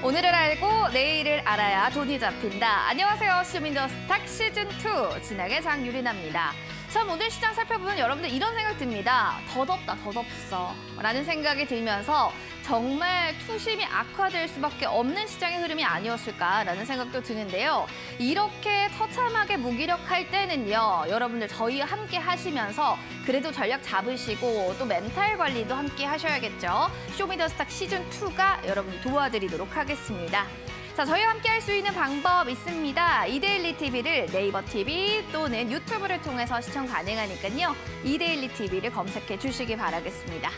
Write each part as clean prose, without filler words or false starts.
오늘을 알고 내일을 알아야 돈이 잡힌다. 안녕하세요. 쇼미더스탁 시즌2 진행의 장유리나입니다. 참 오늘 시장 살펴보면 여러분들 이런 생각 듭니다. 더 덥다, 더 덥어 라는 생각이 들면서 정말 투심이 악화될 수밖에 없는 시장의 흐름이 아니었을까라는 생각도 드는데요. 이렇게 처참하게 무기력할 때는요. 여러분들 저희와 함께 하시면서 그래도 전략 잡으시고 또 멘탈 관리도 함께 하셔야겠죠. 쇼미더스탁 시즌2가 여러분 도와드리도록 하겠습니다. 자, 저희와 함께 할 수 있는 방법 있습니다. 이데일리 TV를 네이버 TV 또는 유튜브를 통해서 시청 가능하니까요. 이데일리 TV를 검색해 주시기 바라겠습니다.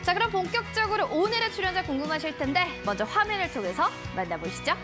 자, 그럼 본격적으로 오늘의 출연자 궁금하실 텐데 먼저 화면을 통해서 만나보시죠.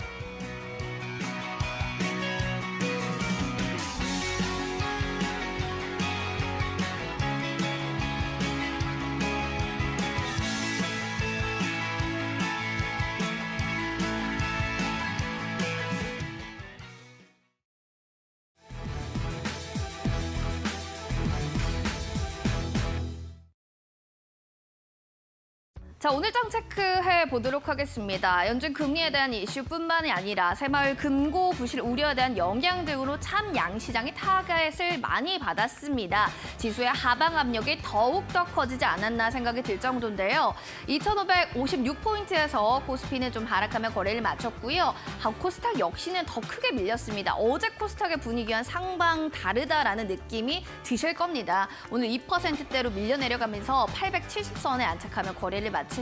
자, 오늘 장 체크해 보도록 하겠습니다. 연준 금리에 대한 이슈뿐만이 아니라 새마을 금고 부실 우려에 대한 영향 등으로 참 양시장이 타겟을 많이 받았습니다. 지수의 하방 압력이 더욱더 커지지 않았나 생각이 들 정도인데요. 2,556포인트에서 코스피는 좀 하락하며 거래를 마쳤고요. 코스닥 역시는 더 크게 밀렸습니다. 어제 코스닥의 분위기와는 상방 다르다라는 느낌이 드실 겁니다. 오늘 2%대로 밀려 내려가면서 870선에 안착하며 거래를 마쳤습니다.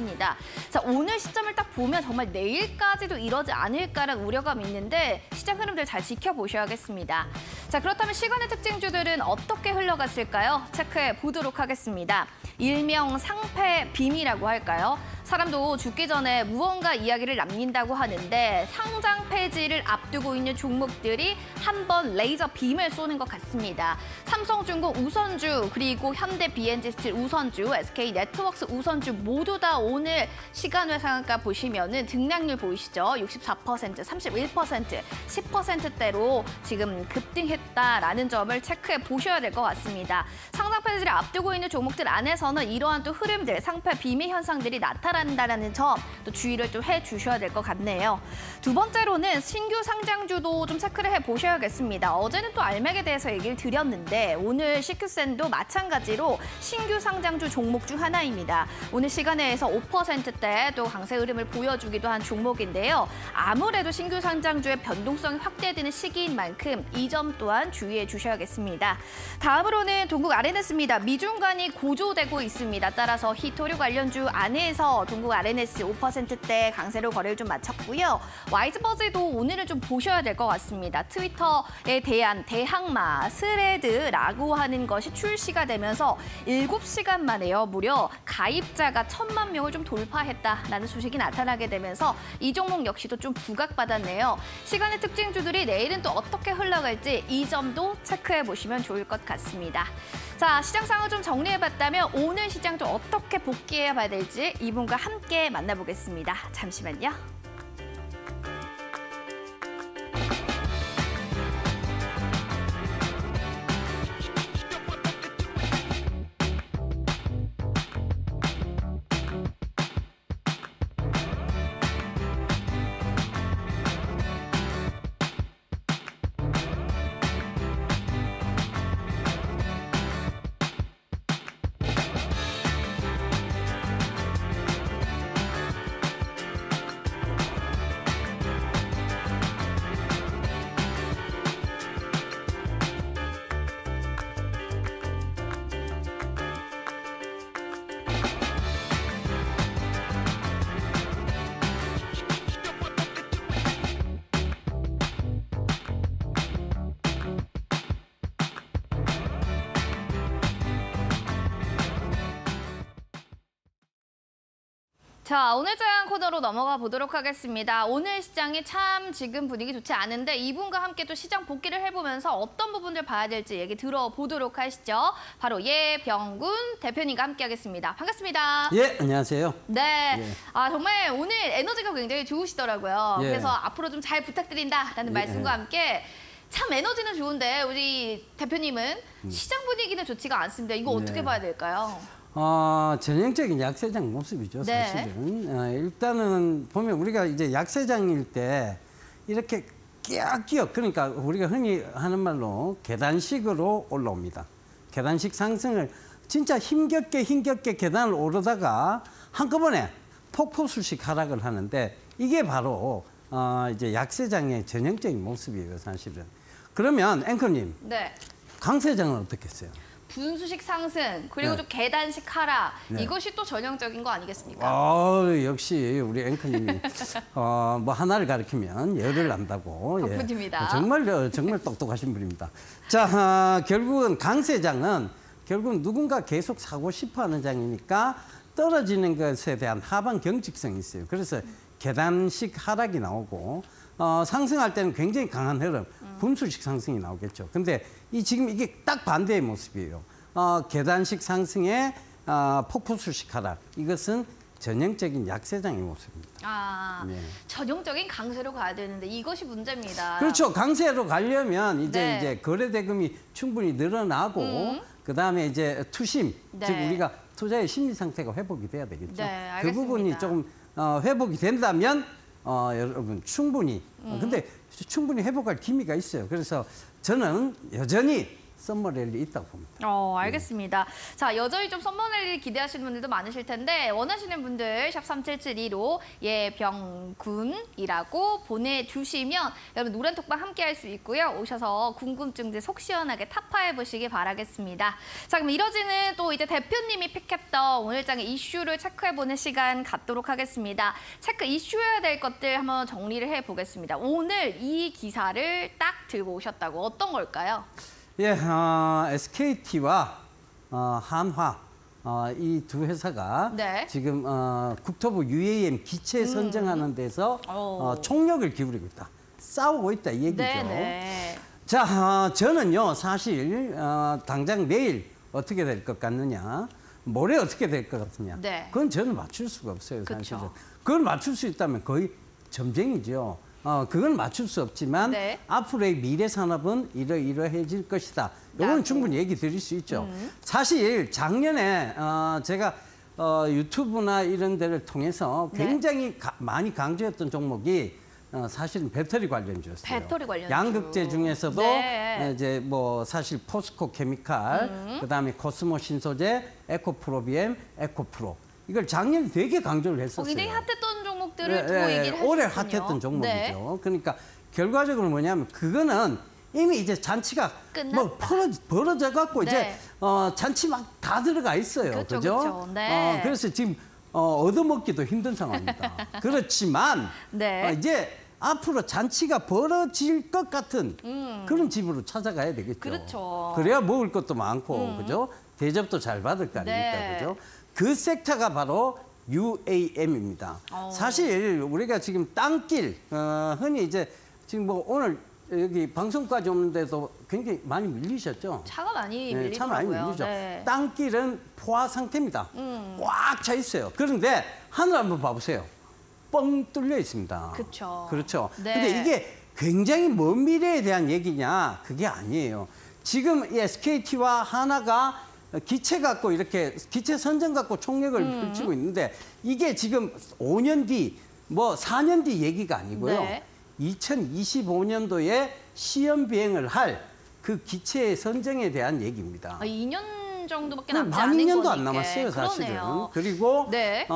자, 오늘 시점을 딱 보면 정말 내일까지도 이러지 않을까라는 우려감이 있는데 시장 흐름들 잘 지켜보셔야겠습니다. 자, 그렇다면 시간의 특징주들은 어떻게 흘러갔을까요? 체크해 보도록 하겠습니다. 일명 상패 빔이라고 할까요? 사람도 죽기 전에 무언가 이야기를 남긴다고 하는데 상장 폐지를 앞두고 있는 종목들이 한번 레이저 빔을 쏘는 것 같습니다. 삼성중공 우선주, 그리고 현대 B&G 스틸 우선주, SK네트워크스 우선주 모두 다 오늘 시간외 상한가 보시면은 등락률 보이시죠? 64%, 31%, 10%대로 지금 급등했다라는 점을 체크해 보셔야 될 것 같습니다. 상장 폐지를 앞두고 있는 종목들 안에서는 이러한 또 흐름들, 상패 빔의 현상들이 나타난다는 점 또 주의를 좀 해주셔야 될 것 같네요. 두 번째로는 신규 상장주도 좀 체크를 해보셔야겠습니다. 어제는 또 알맥에 대해서 얘기를 드렸는데 오늘 CQ센도 마찬가지로 신규 상장주 종목 중 하나입니다. 오늘 시간에서 5%대 또 강세 흐름을 보여주기도 한 종목인데요. 아무래도 신규 상장주의 변동성이 확대되는 시기인 만큼 이 점 또한 주의해 주셔야겠습니다. 다음으로는 동국 RNS입니다. 미중간이 고조되고 있습니다. 따라서 히토류 관련주 안에서 동국 RNS 5%대 강세로 거래를 좀 마쳤고요. 와이즈버즈도 오늘은 좀 보셔야 될 것 같습니다. 트위터에 대한 대항마 스레드라고 하는 것이 출시가 되면서 7시간 만에요. 무려 가입자가 1,000만 명을 좀 돌파했다라는 소식이 나타나게 되면서 이 종목 역시도 좀 부각받았네요. 시간의 특징주들이 내일은 또 어떻게 흘러갈지 이 점도 체크해 보시면 좋을 것 같습니다. 자, 시장 상황을 좀 정리해봤다면 오늘 시장 좀 어떻게 복귀해 봐야 될지 이분과 함께 만나보겠습니다. 잠시만요. 자, 오늘 자양 코너로 넘어가 보도록 하겠습니다. 오늘 시장이 참 지금 분위기 좋지 않은데 이분과 함께 또 시장 복귀를 해보면서 어떤 부분들 봐야 될지 얘기 들어보도록 하시죠. 바로 예병군 대표님과 함께 하겠습니다. 반갑습니다. 예, 안녕하세요. 네, 예. 정말 오늘 에너지가 굉장히 좋으시더라고요. 예. 그래서 앞으로 좀 잘 부탁드린다라는 말씀과 함께 참 에너지는 좋은데 우리 대표님은 시장 분위기는 좋지가 않습니다. 이거 어떻게 봐야 될까요? 전형적인 약세장 모습이죠, 네. 사실은. 일단은 보면 우리가 이제 약세장일 때 이렇게 끼역끼역, 그러니까 우리가 흔히 하는 말로 계단식으로 올라옵니다. 계단식 상승을 진짜 힘겹게 계단을 오르다가 한꺼번에 폭포수식 하락을 하는데 이게 바로 이제 약세장의 전형적인 모습이에요, 사실은. 그러면 앵커님, 네. 강세장은 어떻겠어요? 분수식 상승 그리고 네. 좀 계단식 하락 네. 이것이 또 전형적인 거 아니겠습니까? 역시 우리 앵커님이 뭐 하나를 가르치면 열을 안다고. 덕분입니다. 정말 똑똑하신 분입니다. 자, 결국은 강세장은 결국 누군가 계속 사고 싶어하는 장이니까 떨어지는 것에 대한 하방 경직성이 있어요. 그래서 계단식 하락이 나오고 상승할 때는 굉장히 강한 흐름, 분수식 상승이 나오겠죠. 근데 지금 이게 딱 반대의 모습이에요. 계단식 상승의 폭포수식 하락. 이것은 전형적인 약세장의 모습입니다. 네. 전형적인 강세로 가야 되는데 이것이 문제입니다. 그렇죠. 강세로 가려면 네. 이제 거래 대금이 충분히 늘어나고 그다음에 이제 투심, 네. 즉 우리가 투자의 심리 상태가 회복이 돼야 되겠죠. 네, 알겠습니다. 그 부분이 조금 회복이 된다면 여러분 충분히 근데 충분히 회복할 기미가 있어요. 그래서 저는 여전히 썸머랠리 있다고 봅니다. 알겠습니다. 자, 여전히 좀 썸머랠리 기대하시는 분들도 많으실 텐데 원하시는 분들 샵 3772로 예병군이라고 보내주시면 여러분 노란톡방 함께 할 수 있고요. 오셔서 궁금증들 속 시원하게 타파해보시기 바라겠습니다. 자, 그럼 이뤄지는 또 이제 대표님이 픽했던 오늘장의 이슈를 체크해보는 시간 갖도록 하겠습니다. 체크 이슈해야 될 것들 한번 정리를 해보겠습니다. 오늘 이 기사를 딱 들고 오셨다고 어떤 걸까요? 예, SKT와 한화 이 두 회사가 네. 지금 국토부 UAM 기체 선정하는 데서 총력을 기울이고 있다. 싸우고 있다 이 얘기죠. 네네. 자, 저는요 사실 당장 내일 어떻게 될 것 같느냐, 모레 어떻게 될 것 같느냐, 네. 그건 저는 맞출 수가 없어요. 사실은. 그쵸. 그걸 맞출 수 있다면 거의 점쟁이죠. 그건 맞출 수 없지만 네. 앞으로의 미래 산업은 이러이러해질 것이다. 이건 충분히 얘기 드릴 수 있죠. 사실 작년에 제가 유튜브나 이런 데를 통해서 굉장히 많이 강조했던 종목이 사실은 배터리 관련주였어요. 배터리 관련주. 양극재 중에서도 네. 이제 뭐 사실 포스코 케미칼, 그다음에 코스모 신소재, 에코프로비엠, 에코프로. 이걸 작년에 되게 강조를 했었어요. 굉장히 핫했던 종목들을 또 얘기를 하셨군요. 올해 핫했던 종목이죠. 네. 그러니까 결과적으로 뭐냐면 그거는 이미 이제 잔치가 뭐 벌어져 갖고 네. 이제 잔치 막 다 들어가 있어요. 그렇죠, 그죠? 그렇죠. 네. 그래서 지금 얻어먹기도 힘든 상황입니다. 그렇지만 네. 이제 앞으로 잔치가 벌어질 것 같은 그런 집으로 찾아가야 되겠죠. 그렇죠. 그래야 먹을 것도 많고, 그죠? 대접도 잘 받을 거 아닙니까, 네. 그죠? 그 섹터가 바로 UAM입니다. 사실 우리가 지금 땅길, 흔히 이제 지금 뭐 오늘 여기 방송까지 오는데도 굉장히 많이 밀리셨죠? 차가 많이 밀리더라고요. 차 많이 밀리죠. 네. 땅길은 포화 상태입니다. 꽉 차 있어요. 그런데 하늘 한번 봐보세요. 뻥 뚫려 있습니다. 그렇죠. 그렇죠. 네. 근데 이게 굉장히 먼 미래에 대한 얘기냐? 그게 아니에요. 지금 이 SKT와 하나가 기체 갖고 이렇게 기체 선정 갖고 총력을 펼치고 있는데 이게 지금 5년 뒤, 뭐 4년 뒤 얘기가 아니고요. 네. 2025년도에 시험 비행을 할 그 기체 선정에 대한 얘기입니다. 2년 정도밖에 남지 만 않은 2년도 거니까. 안 남았어요, 사실은. 그러네요. 그리고 네.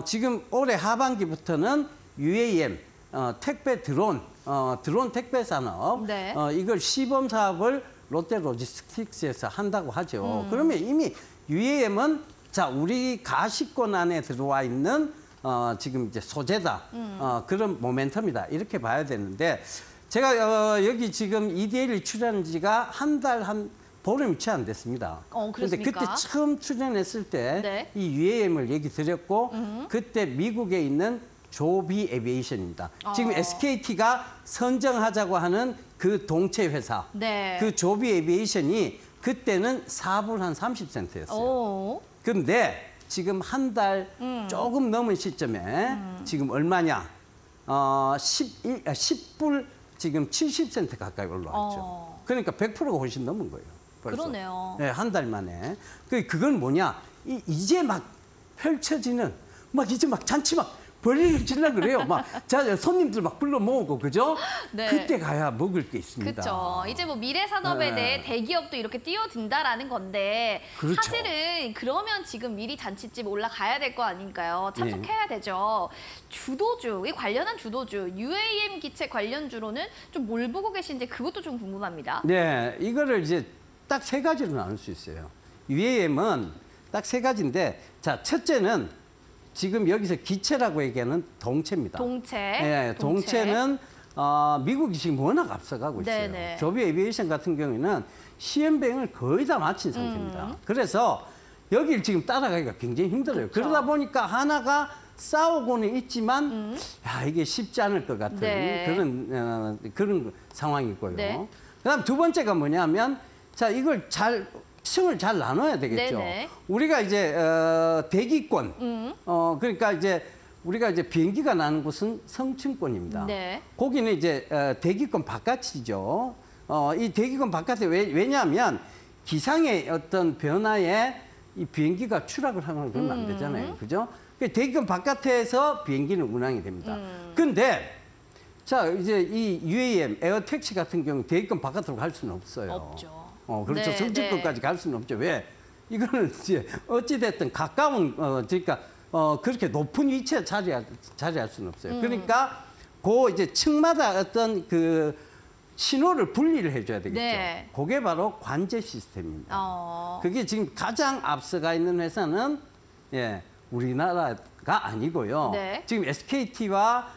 지금 올해 하반기부터는 UAM, 택배 드론 택배 산업, 네. 이걸 시범 사업을 롯데 로지스틱스에서 한다고 하죠. 그러면 이미 UAM은 자, 우리 가시권 안에 들어와 있는 지금 이제 소재다. 그런 모멘텀이다. 이렇게 봐야 되는데 제가 여기 지금 EDL이 출연한 지가 한 보름이 채 안 됐습니다. 그런데 그렇습니까? 그때 처음 출연했을 때 네. 이 UAM을 얘기 드렸고 그때 미국에 있는 조비 에비에이션입니다. 지금 SKT가 선정하자고 하는 그 동체 회사, 네. 그 조비 에비에이션이 그때는 4불 한 30센트였어요. 그런데 지금 한 달 조금 넘은 시점에 지금 얼마냐? 10불 지금 70센트 가까이 올라왔죠. 그러니까 100%가 훨씬 넘은 거예요. 벌써. 그러네요. 네, 한 달 만에. 그건 뭐냐? 이제 막 펼쳐지는 막 이제 막 잔치 막 벌리를 질라 그래요. 막 자, 손님들 막 불러 모으고 그죠? 네. 그때 가야 먹을 게 있습니다. 그렇죠. 이제 뭐 미래 산업에 네. 대해 대기업도 이렇게 뛰어든다라는 건데 그렇죠. 사실은 그러면 지금 미리 잔치집 올라가야 될 거 아닌가요? 참석해야 되죠. 주도주, 이 관련한 주도주, UAM 기체 관련주로는 좀 뭘 보고 계신지 그것도 좀 궁금합니다. 네, 이거를 이제 딱 세 가지로 나눌 수 있어요. UAM은 딱 세 가지인데, 자, 첫째는 지금 여기서 기체라고 얘기하는 동체입니다. 동체. 네, 동체는 미국이 지금 워낙 앞서가고 있어요. 네네. 조비 에비에이션 같은 경우에는 시험 비행을 거의 다 마친 상태입니다. 그래서 여기를 지금 따라가기가 굉장히 힘들어요. 그렇죠. 그러다 보니까 하나가 싸우고는 있지만 야, 이게 쉽지 않을 것 같은 네. 그런 상황이고요. 네. 그다음 두 번째가 뭐냐면, 자, 이걸 층을 잘 나눠야 되겠죠. 네네. 우리가 이제 대기권, 그러니까 이제 우리가 이제 비행기가 나는 곳은 성층권입니다. 네. 거기는 이제 대기권 바깥이죠. 이 대기권 바깥에 왜냐하면 기상의 어떤 변화에 이 비행기가 추락을 하거나 그러면 안 되잖아요. 그죠? 그 대기권 바깥에서 비행기는 운항이 됩니다. 근데 자, 이제 이 UAM, 에어택시 같은 경우 대기권 바깥으로 갈 수는 없어요. 없죠. 그렇죠. 네, 성층권까지 갈 수는 없죠. 왜? 이거는 이제 어찌됐든 가까운, 그러니까 그렇게 높은 위치에 자리할 수는 없어요. 그러니까 그 이제 층마다 어떤 그 신호를 분리를 해줘야 되겠죠. 네. 그게 바로 관제 시스템입니다. 그게 지금 가장 앞서가 있는 회사는 우리나라가 아니고요. 네. 지금 SKT와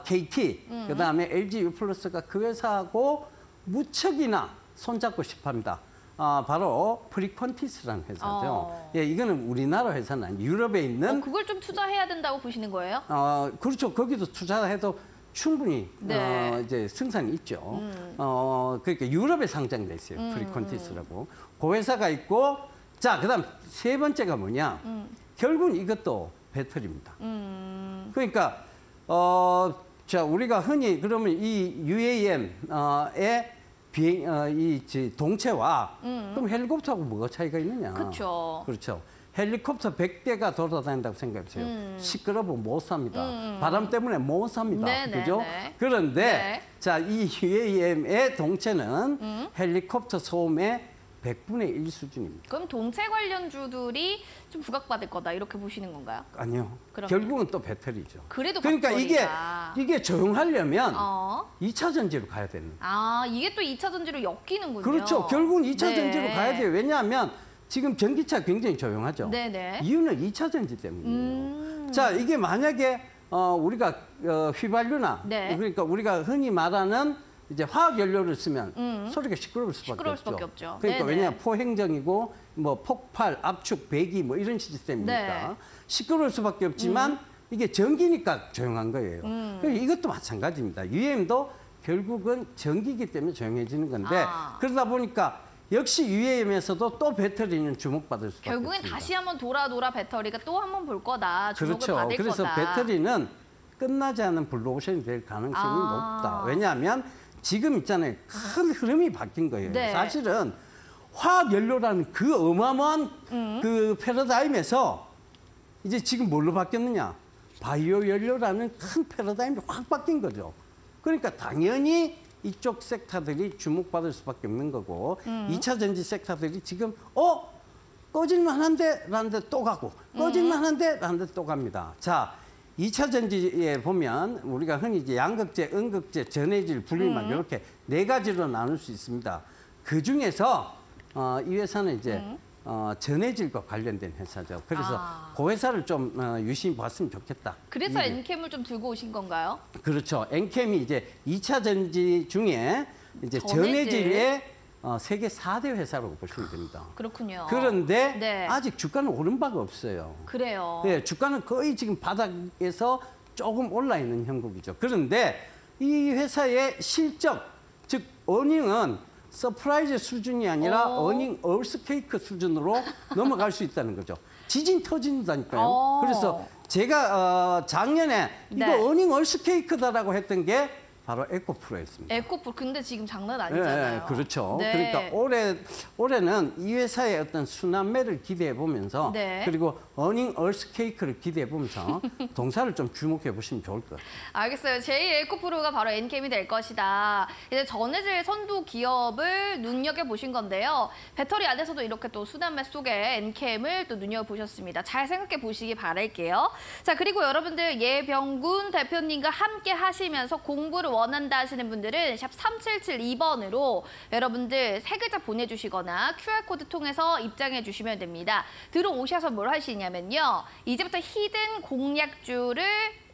KT, 그다음에 LG U+가 그 회사하고 무척이나 손잡고 싶합니다. 바로 프리퀀티스라는 회사죠. 이거는 우리나라 회사는 아니에요. 유럽에 있는. 그걸 좀 투자해야 된다고 보시는 거예요? 그렇죠. 거기도 투자해도 충분히 네. 이제 승산이 있죠. 그러니까 유럽에 상장돼 있어요. 프리퀀티스라고. 그 회사가 있고, 자, 그다음 세 번째가 뭐냐? 결국은 이것도 배터리입니다. 그러니까 자, 우리가 흔히 그러면 이 UAM의 이 동체와 그럼 헬리콥터하고 뭐가 차이가 있느냐? 그렇죠. 그렇죠. 헬리콥터 100대가 돌아다닌다고 생각해보세요. 시끄러우면 못 삽니다. 바람 때문에 못 삽니다. 네네, 그죠? 네. 그런데 네. 자, 이 UAM의 동체는 헬리콥터 소음의 100분의 1 수준입니다. 그럼 동체 관련주들이 좀 부각받을 거다 이렇게 보시는 건가요? 아니요. 그럼요. 결국은 또 배터리죠. 그래도 그러니까 배터리가. 이게 조용하려면 어. 2차 전지로 가야 되는 거예요. 이게 또 2차 전지로 엮이는군요. 그렇죠. 결국은 2차 네. 전지로 가야 돼요. 왜냐하면 지금 전기차 굉장히 조용하죠. 네네. 이유는 2차 전지 때문이에요. 자, 이게 만약에 우리가 휘발유나 네. 그러니까 우리가 흔히 말하는 이제 화학 연료를 쓰면 소리가 시끄러울 시끄러울 수밖에 없죠. 그러니까 네네. 왜냐하면 포행정이고 뭐 폭발, 압축, 배기 뭐 이런 시스템이니까 네. 시끄러울 수밖에 없지만 이게 전기니까 조용한 거예요. 그래서 이것도 마찬가지입니다. UAM도 결국은 전기이기 때문에 조용해지는 건데 그러다 보니까 역시 UAM에서도 또 배터리는 주목받을 수밖에 결국엔 없습니다. 다시 한번 돌아 배터리가 또 한번 볼 거다. 주목을 그렇죠. 받을 그래서 거다. 배터리는 끝나지 않은 블루오션이 될 가능성이 높다. 왜냐하면 지금 있잖아요. 큰 흐름이 바뀐 거예요. 네. 사실은 화학 연료라는 그 어마어마한 그 패러다임에서 이제 지금 뭘로 바뀌었느냐? 바이오 연료라는 큰 패러다임이 확 바뀐 거죠. 그러니까 당연히 이쪽 섹터들이 주목받을 수밖에 없는 거고 2차 전지 섹터들이 지금 꺼질만한데 라는데 또 가고 꺼질만한데 라는데 또 갑니다. 자, 2차 전지에 보면 우리가 흔히 이제 양극재, 음극재, 전해질, 분리막 이렇게 네 가지로 나눌 수 있습니다. 그 중에서 이 회사는 이제 전해질과 관련된 회사죠. 그래서 그 회사를 좀 유심히 봤으면 좋겠다. 그래서 엔캠을 좀 들고 오신 건가요? 그렇죠. 엔캠이 이제 2차 전지 중에 이제 전해질의 세계 4대 회사라고 보시면 됩니다. 그렇군요. 그런데 네. 아직 주가는 오른 바가 없어요. 그래요. 네, 주가는 거의 지금 바닥에서 조금 올라 있는 형국이죠. 그런데 이 회사의 실적, 즉 어닝은 서프라이즈 수준이 아니라 어닝 얼스케이크 수준으로 넘어갈 수 있다는 거죠. 지진 터진다니까요. 그래서 제가 작년에 네. 이거 어닝 얼스케이크다라고 했던 게 바로 에코프로였습니다. 에코프로. 근데 지금 장난 아니잖아요. 네, 그렇죠. 네. 그러니까 올해는 이 회사의 어떤 순환매를 기대해 보면서 네. 그리고 어닝 얼스케이크를 기대해 보면서 동사를 좀 주목해 보시면 좋을 것 같아요. 알겠어요. 제2 에코프로가 바로 엔캠이 될 것이다. 이제 전해질 선두 기업을 눈여겨보신 건데요. 배터리 안에서도 이렇게 또 순환매 속에 엔캠을 또 눈여겨보셨습니다. 잘 생각해 보시기 바랄게요. 자, 그리고 여러분들 예병군 대표님과 함께 하시면서 공부를 원한다 하시는 분들은 샵 3772번으로 여러분들 세 글자 보내주시거나 QR코드 통해서 입장해 주시면 됩니다. 들어오셔서 뭘 하시냐면요. 이제부터 히든 공략주를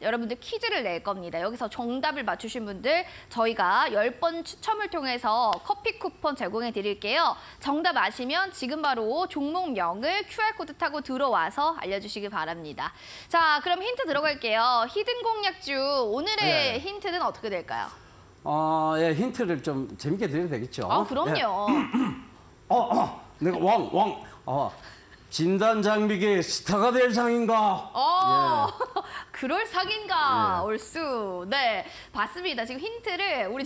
여러분들 퀴즈를 낼 겁니다. 여기서 정답을 맞추신 분들 저희가 10번 추첨을 통해서 커피 쿠폰 제공해 드릴게요. 정답 아시면 지금 바로 종목명을 QR코드 타고 들어와서 알려주시기 바랍니다. 자, 그럼 힌트 들어갈게요. 히든 공략주 오늘의 힌트는 어떻게 될까요? 예, 힌트를 좀 재밌게 드려도 되겠죠? 아, 그럼요. 내가 진단 장비계 스타가 될 상인가? 그럴 상인가, 얼쑤. 네, 봤습니다. 지금 힌트를 우리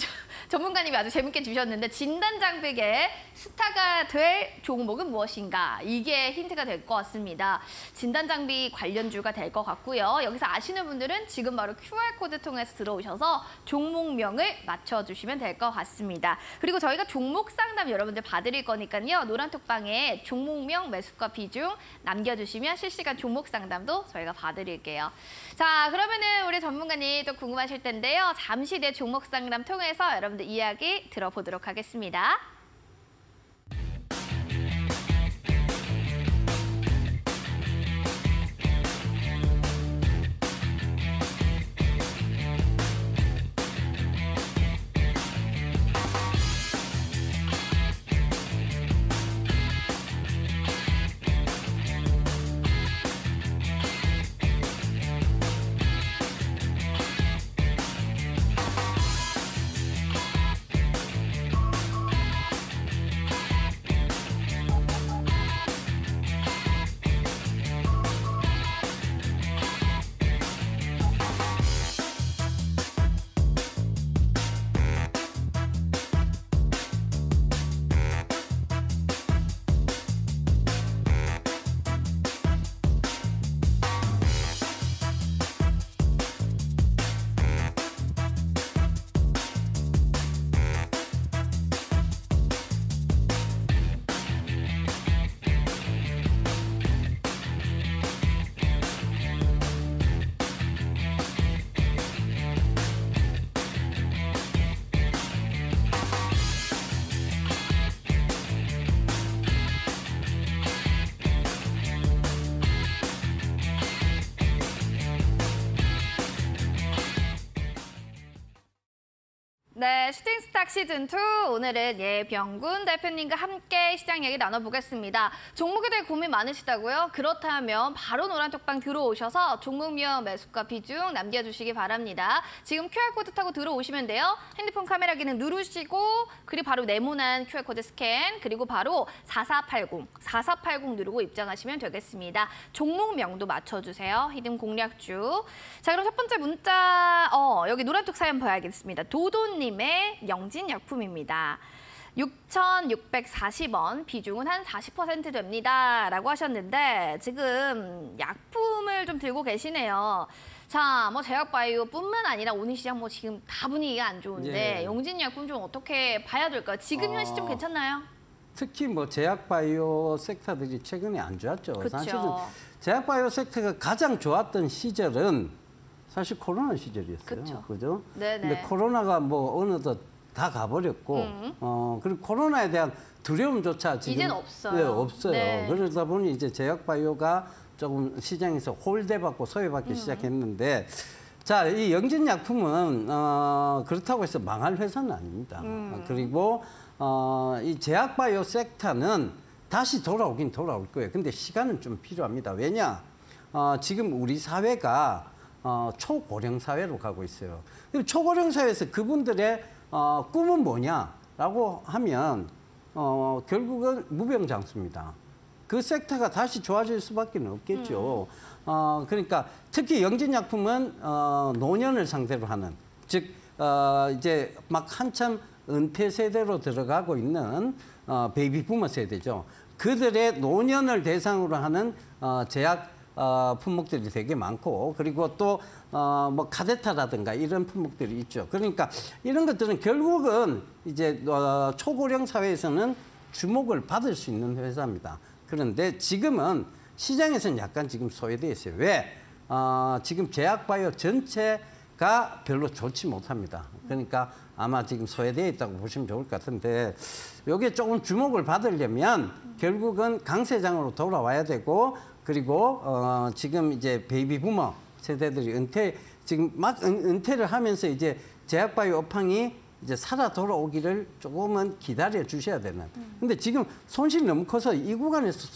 전문가님이 아주 재밌게 주셨는데 진단 장비계 스타가 될 종목은 무엇인가? 이게 힌트가 될 것 같습니다. 진단 장비 관련주가 될 것 같고요. 여기서 아시는 분들은 지금 바로 QR코드 통해서 들어오셔서 종목명을 맞춰주시면 될 것 같습니다. 그리고 저희가 종목 상담 여러분들 봐드릴 거니까요. 노란톡방에 종목명, 매수가 비중 남겨주시면 실시간 종목 상담도 저희가 봐드릴게요. 자, 그러면은 우리 전문가님 또 궁금하실 텐데요. 잠시 뒤에 종목 상담 통해서 여러분들 이야기 들어보도록 하겠습니다. 네, 슈팅스탁 시즌2 오늘은 예병군 대표님과 함께 시장 얘기 나눠보겠습니다. 종목에 대해 고민 많으시다고요? 그렇다면 바로 노란톡방 들어오셔서 종목명 매수가 비중 남겨주시기 바랍니다. 지금 QR코드 타고 들어오시면 돼요. 핸드폰 카메라 기능 누르시고 그리고 바로 네모난 QR코드 스캔 그리고 바로 4480 누르고 입장하시면 되겠습니다. 종목명도 맞춰주세요. 히든 공략주. 자, 그럼 첫 번째 문자 여기 노란톡 사연 봐야겠습니다. 도도님 님의 영진약품입니다. 6,640원, 비중은 한 40% 됩니다. 라고 하셨는데 지금 약품을 좀 들고 계시네요. 자, 뭐 제약바이오뿐만 아니라 오늘 시장 뭐 지금 다 분위기가 안 좋은데 영진약품 좀 어떻게 봐야 될까요? 지금 현 시점 괜찮나요? 특히 뭐 제약바이오 섹터들이 최근에 안 좋았죠. 그쵸. 사실은 제약바이오 섹터가 가장 좋았던 시절은 사실 코로나 시절이었어요. 그죠? 네네. 근데 코로나가 뭐 어느덧 다 가버렸고, 그리고 코로나에 대한 두려움조차 지금 이제는 없어요. 네, 없어요. 네. 그러다 보니 이제 제약바이오가 조금 시장에서 홀대받고 소외받기 시작했는데, 자, 이 영진약품은 그렇다고 해서 망할 회사는 아닙니다. 그리고 이 제약바이오 섹터는 다시 돌아오긴 돌아올 거예요. 근데 시간은 좀 필요합니다. 왜냐? 지금 우리 사회가 초고령 사회로 가고 있어요. 초고령 사회에서 그분들의 꿈은 뭐냐라고 하면 결국은 무병장수입니다. 그 섹터가 다시 좋아질 수밖에 없겠죠. 그러니까 특히 영진약품은 노년을 상대로 하는, 즉 이제 막 한참 은퇴 세대로 들어가고 있는 베이비 부머 세대죠. 그들의 노년을 대상으로 하는 제약 품목들이 되게 많고, 그리고 또 뭐 카데타라든가 이런 품목들이 있죠. 그러니까 이런 것들은 결국은 이제 초고령 사회에서는 주목을 받을 수 있는 회사입니다. 그런데 지금은 시장에서는 약간 지금 소외되어 있어요. 왜? 지금 제약바이오 전체가 별로 좋지 못합니다. 그러니까 아마 지금 소외되어 있다고 보시면 좋을 것 같은데, 이게 조금 주목을 받으려면 결국은 강세장으로 돌아와야 되고, 그리고 지금 이제 베이비 부머 세대들이 지금 막 은퇴를 하면서 이제 제약바이오 업황이 이제 살아 돌아오기를 조금은 기다려 주셔야 되는. 근데 지금 손실이 너무 커서 이 구간에서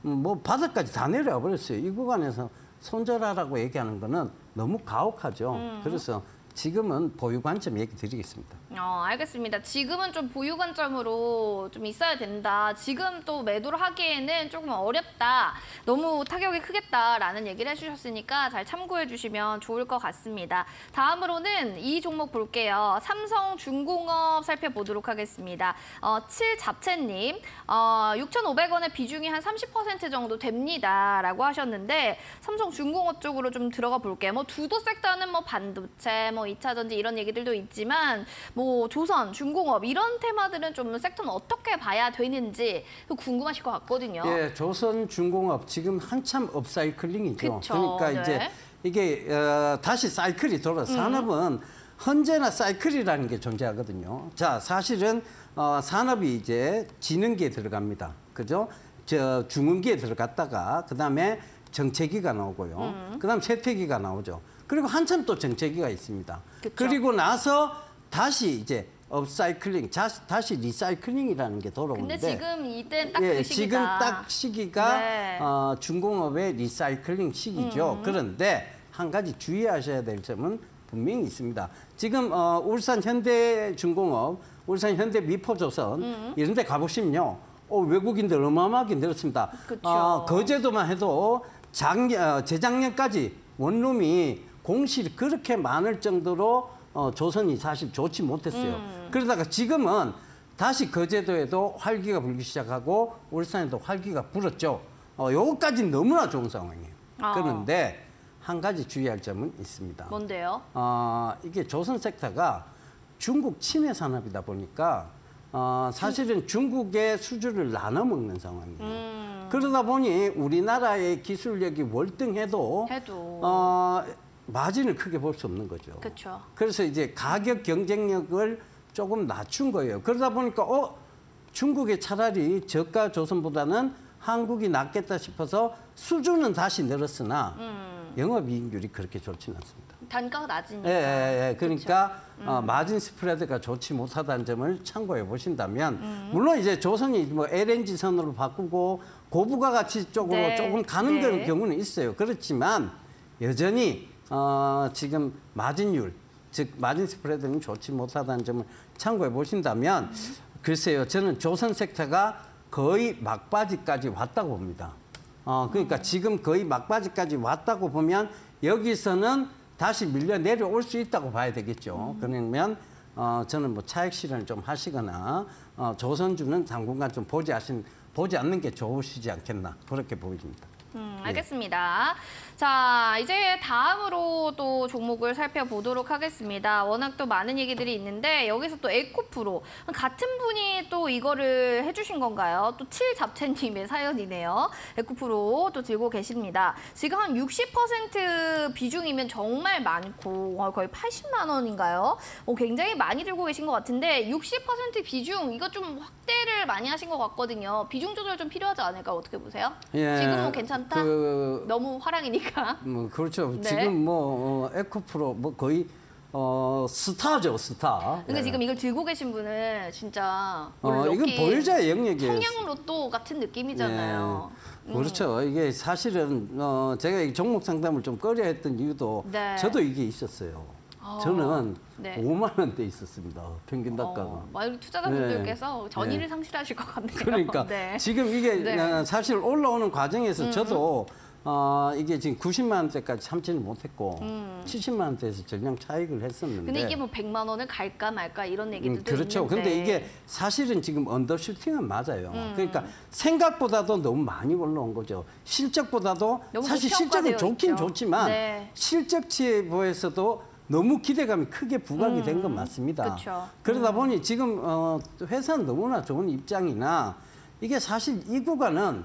뭐 바닥까지 다 내려와 버렸어요. 이 구간에서 손절하라고 얘기하는 거는 너무 가혹하죠. 그래서 지금은 보유 관점 얘기 드리겠습니다. 알겠습니다. 지금은 좀 보유 관점으로 좀 있어야 된다. 지금 또 매도를 하기에는 조금 어렵다. 너무 타격이 크겠다라는 얘기를 해주셨으니까 잘 참고해 주시면 좋을 것 같습니다. 다음으로는 이 종목 볼게요. 삼성중공업 살펴보도록 하겠습니다. 7잡채님, 6,500원의 비중이 한 30% 정도 됩니다라고 하셨는데, 삼성중공업 쪽으로 좀 들어가 볼게요. 뭐 두도 섹터는 뭐 반도체, 뭐 2차전지 이런 얘기들도 있지만, 뭐 조선, 중공업 이런 테마들은 좀 섹터는 어떻게 봐야 되는지 궁금하실 것 같거든요. 예, 조선, 중공업 지금 한참 업사이클링이죠. 그쵸, 그러니까 네. 이제 이게 다시 사이클이 돌아. 산업은 언제나 사이클이라는 게 존재하거든요. 자, 사실은 산업이 이제 지능기에 들어갑니다. 그죠? 중흥기에 들어갔다가 그다음에 정체기가 나오고요. 그다음 쇠퇴기가 나오죠. 그리고 한참 또 정체기가 있습니다. 그쵸. 그리고 나서 다시 이제 업사이클링, 다시 리사이클링이라는 게 돌아오는데. 근데 지금 이때 딱 그 시기다. 지금 딱 시기가 네. 중공업의 리사이클링 시기죠. 그런데 한 가지 주의하셔야 될 점은 분명히 있습니다. 지금 울산 현대중공업, 울산 현대미포조선 이런 데 가보시면요. 외국인들 어마어마하게 늘었습니다. 그쵸. 거제도만 해도 재작년까지 원룸이 공실이 그렇게 많을 정도로 조선이 사실 좋지 못했어요. 그러다가 지금은 다시 거제도에도 활기가 불기 시작하고 울산에도 활기가 불었죠. 요거까지는 너무나 좋은 상황이에요. 그런데 한 가지 주의할 점은 있습니다. 뭔데요? 이게 조선 섹터가 중국 침해 산업이다 보니까 사실은 중국의 수주를 나눠 먹는 상황이에요. 그러다 보니 우리나라의 기술력이 월등해도 마진을 크게 볼 수 없는 거죠. 그렇죠. 그래서 이제 가격 경쟁력을 조금 낮춘 거예요. 그러다 보니까 중국의 차라리 저가 조선보다는 한국이 낫겠다 싶어서 수주는 다시 늘었으나 영업이익률이 그렇게 좋지는 않습니다. 단가가 낮으니까. 예. 그러니까 마진 스프레드가 좋지 못하다는 점을 참고해 보신다면, 물론 이제 조선이 뭐 LNG 선으로 바꾸고 고부가 가치 쪽으로 네. 조금 가는 네. 경우는 있어요. 그렇지만 여전히 지금 마진율, 즉 마진 스프레드는 좋지 못하다는 점을 참고해 보신다면, 글쎄요, 저는 조선 섹터가 거의 막바지까지 왔다고 봅니다. 그러니까 지금 거의 막바지까지 왔다고 보면 여기서는 다시 밀려 내려올 수 있다고 봐야 되겠죠. 그러면 저는 뭐 차익 실현을 좀 하시거나 조선주는 당분간 좀 보지 않는 게 좋으시지 않겠나, 그렇게 보입니다. 알겠습니다. 자, 이제 다음으로 또 종목을 살펴보도록 하겠습니다. 워낙 또 많은 얘기들이 있는데 여기서 또 에코프로 같은 분이 또 이거를 해주신 건가요? 또 7잡채님의 사연이네요. 에코프로 또 들고 계십니다. 지금 한 60% 비중이면 정말 많고 거의 80만 원인가요? 굉장히 많이 들고 계신 것 같은데 60% 비중 이거 좀 확대를 많이 하신 것 같거든요. 비중 조절 좀 필요하지 않을까 어떻게 보세요? 예, 지금 뭐 괜찮다? 너무 화랑이니까. 그렇죠. 네. 지금 뭐 에코프로 뭐 거의 스타죠, 스타. 근데 지금 이걸 들고 계신 분은 진짜 오늘 이건 럭키 보유자의 영역이에요. 청량 로또 같은 느낌이잖아요. 그렇죠. 이게 사실은 제가 이 종목 상담을 좀 꺼려했던 이유도 네. 저도 이게 있었어요. 저는 네. 5만 원대 있었습니다. 평균 단가가. 많은 투자자분들께서 전의를 네. 상실하실 것 같네요. 그러니까 네. 지금 이게 네. 사실 올라오는 과정에서 저도 이게 지금 90만 원대까지 참지는 못했고 70만 원대에서 전량 차익을 했었는데. 근데 이게 뭐 100만 원을 갈까 말까 이런 얘기도 그렇죠. 있는데. 근데 이게 사실은 지금 언더슈팅은 맞아요. 그러니까 생각보다도 너무 많이 올라온 거죠. 실적보다도 너무 사실 실적은 고평가되어 좋긴 있죠. 좋지만 네. 실적치에서도 너무 기대감이 크게 부각이 된 건 맞습니다. 그쵸. 그러다 보니 지금 회사는 너무나 좋은 입장이나 이게 사실 이 구간은